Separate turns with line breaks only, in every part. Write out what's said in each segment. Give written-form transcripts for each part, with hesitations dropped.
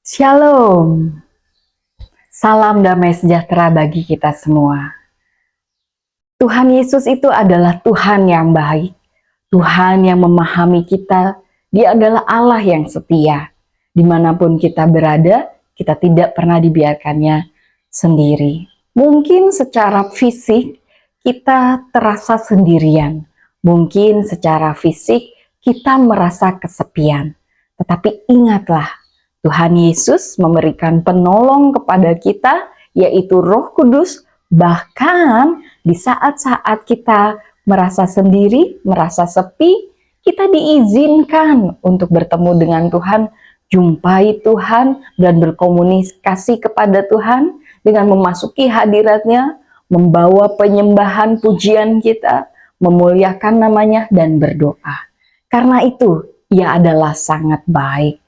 Shalom, salam damai sejahtera bagi kita semua. Tuhan Yesus itu adalah Tuhan yang baik, Tuhan yang memahami kita. Dia adalah Allah yang setia. Dimanapun kita berada, kita tidak pernah dibiarkannya sendiri. Mungkin secara fisik kita terasa sendirian, mungkin secara fisik kita merasa kesepian. Tetapi ingatlah, Tuhan Yesus memberikan penolong kepada kita, yaitu Roh Kudus. Bahkan di saat-saat kita merasa sendiri, merasa sepi, kita diizinkan untuk bertemu dengan Tuhan, jumpai Tuhan, dan berkomunikasi kepada Tuhan dengan memasuki hadiratnya, membawa penyembahan pujian kita, memuliakan namanya, dan berdoa. Karena itu, Ia adalah sangat baik.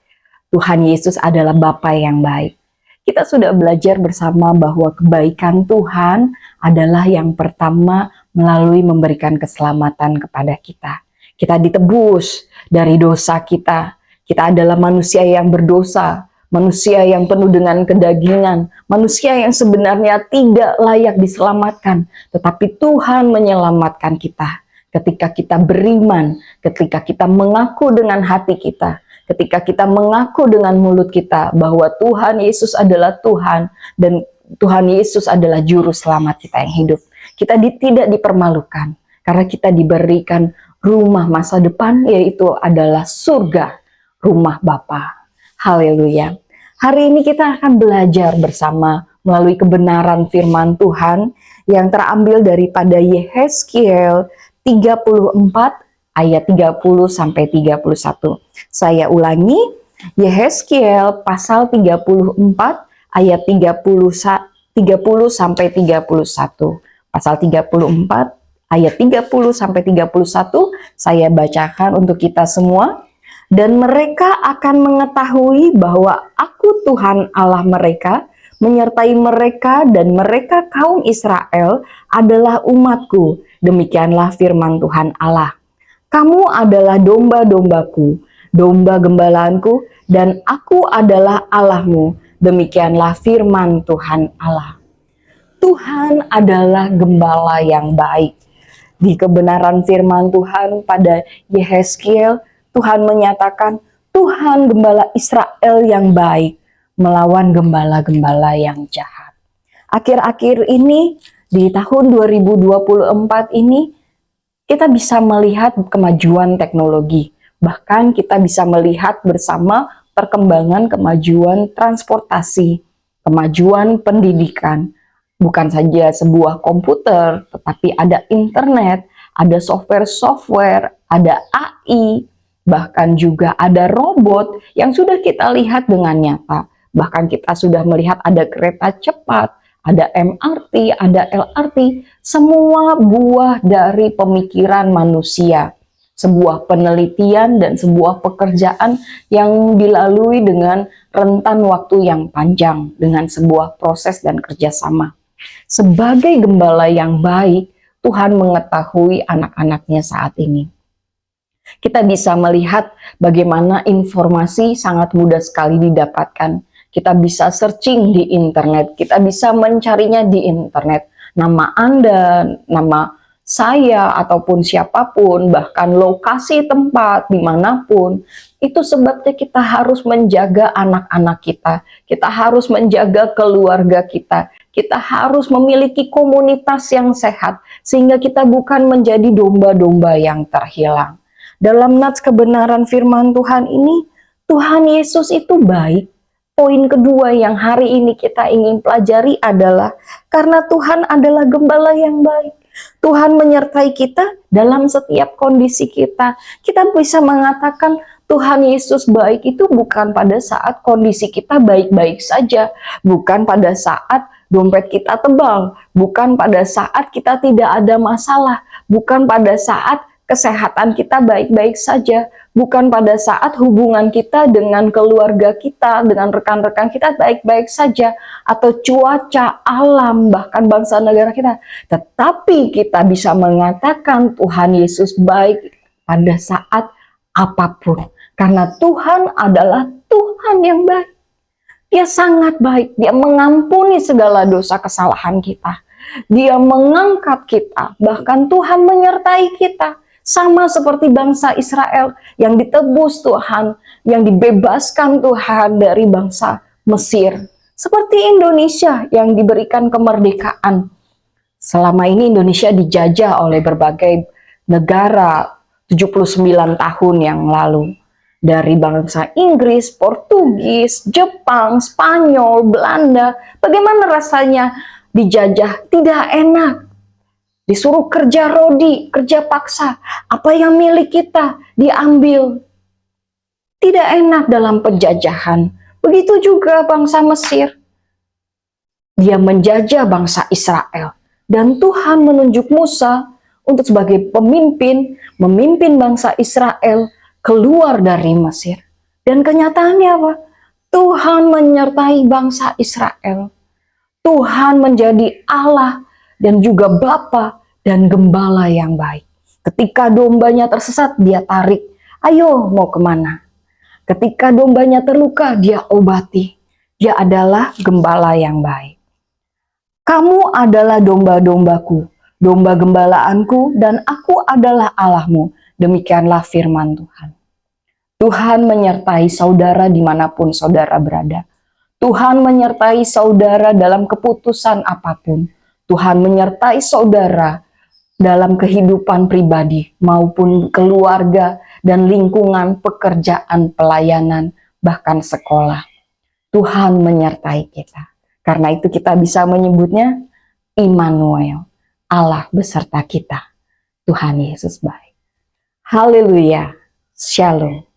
Tuhan Yesus adalah Bapa yang baik. Kita sudah belajar bersama bahwa kebaikan Tuhan adalah yang pertama melalui memberikan keselamatan kepada kita. Kita ditebus dari dosa kita. Kita adalah manusia yang berdosa, manusia yang penuh dengan kedagingan, manusia yang sebenarnya tidak layak diselamatkan. Tetapi Tuhan menyelamatkan kita ketika kita beriman, ketika kita mengaku dengan hati kita, ketika kita mengaku dengan mulut kita bahwa Tuhan Yesus adalah Tuhan dan Tuhan Yesus adalah juru selamat kita yang hidup. Kita tidak dipermalukan karena kita diberikan rumah masa depan, yaitu adalah surga, rumah Bapa. Haleluya. Hari ini kita akan belajar bersama melalui kebenaran firman Tuhan yang terambil daripada Yehezkiel 34 ayat 30 sampai 31. Saya ulangi, Yehezkiel pasal 34 ayat 30 sampai 31. Pasal 34 ayat 30 sampai 31 saya bacakan untuk kita semua. Dan mereka akan mengetahui bahwa aku Tuhan Allah mereka, menyertai mereka, dan mereka kaum Israel adalah umatku. Demikianlah firman Tuhan Allah. Kamu adalah domba-dombaku, domba gembalaanku, dan aku adalah Allahmu. Demikianlah firman Tuhan Allah. Tuhan adalah gembala yang baik. Di kebenaran firman Tuhan pada Yehezkiel, Tuhan menyatakan, Tuhan gembala Israel yang baik, melawan gembala-gembala yang jahat. Akhir-akhir ini, di tahun 2024 ini, kita bisa melihat kemajuan teknologi. Bahkan kita bisa melihat bersama perkembangan kemajuan transportasi, kemajuan pendidikan. Bukan saja sebuah komputer, tetapi ada internet, ada software-software, ada AI, bahkan juga ada robot yang sudah kita lihat dengan nyata. Bahkan kita sudah melihat ada kereta cepat, ada MRT, ada LRT, semua buah dari pemikiran manusia. Sebuah penelitian dan sebuah pekerjaan yang dilalui dengan rentan waktu yang panjang, dengan sebuah proses dan kerjasama. Sebagai gembala yang baik, Tuhan mengetahui anak-anaknya saat ini. Kita bisa melihat bagaimana informasi sangat mudah sekali didapatkan. Kita bisa searching di internet, kita bisa mencarinya di internet. Nama Anda, nama saya, ataupun siapapun, bahkan lokasi tempat dimanapun. Itu sebabnya kita harus menjaga anak-anak kita. Kita harus menjaga keluarga kita. Kita harus memiliki komunitas yang sehat, sehingga kita bukan menjadi domba-domba yang terhilang. Dalam nats kebenaran firman Tuhan ini, Tuhan Yesus itu baik. Poin kedua yang hari ini kita ingin pelajari adalah karena Tuhan adalah gembala yang baik. Tuhan menyertai kita dalam setiap kondisi kita. Kita bisa mengatakan Tuhan Yesus baik itu bukan pada saat kondisi kita baik-baik saja. Bukan pada saat dompet kita tebal. Bukan pada saat kita tidak ada masalah. Bukan pada saat kesehatan kita baik-baik saja, bukan pada saat hubungan kita dengan keluarga kita, dengan rekan-rekan kita baik-baik saja, atau cuaca, alam, bahkan bangsa negara kita. Tetapi kita bisa mengatakan Tuhan Yesus baik pada saat apapun, karena Tuhan adalah Tuhan yang baik. Dia sangat baik, dia mengampuni segala dosa kesalahan kita. Dia mengangkat kita, bahkan Tuhan menyertai kita. Sama seperti bangsa Israel yang ditebus Tuhan, yang dibebaskan Tuhan dari bangsa Mesir. Seperti Indonesia yang diberikan kemerdekaan. Selama ini Indonesia dijajah oleh berbagai negara 79 tahun yang lalu. Dari bangsa Inggris, Portugis, Jepang, Spanyol, Belanda. Bagaimana rasanya dijajah? Tidak enak. Disuruh kerja rodi, kerja paksa. Apa yang milik kita diambil. Tidak enak dalam penjajahan. Begitu juga bangsa Mesir. Dia menjajah bangsa Israel. Dan Tuhan menunjuk Musa untuk sebagai pemimpin, memimpin bangsa Israel keluar dari Mesir. Dan kenyataannya apa? Tuhan menyertai bangsa Israel. Tuhan menjadi Allah dan juga Bapa dan Gembala yang baik. Ketika dombanya tersesat, dia tarik. Ayo, mau kemana? Ketika dombanya terluka, dia obati. Dia adalah Gembala yang baik. Kamu adalah domba-dombaku, domba gembalaanku, dan aku adalah Allahmu. Demikianlah firman Tuhan. Tuhan menyertai saudara dimanapun saudara berada. Tuhan menyertai saudara dalam keputusan apapun. Tuhan menyertai saudara dalam kehidupan pribadi maupun keluarga dan lingkungan pekerjaan, pelayanan, bahkan sekolah. Tuhan menyertai kita. Karena itu kita bisa menyebutnya Immanuel, Allah beserta kita. Tuhan Yesus baik. Haleluya. Shalom.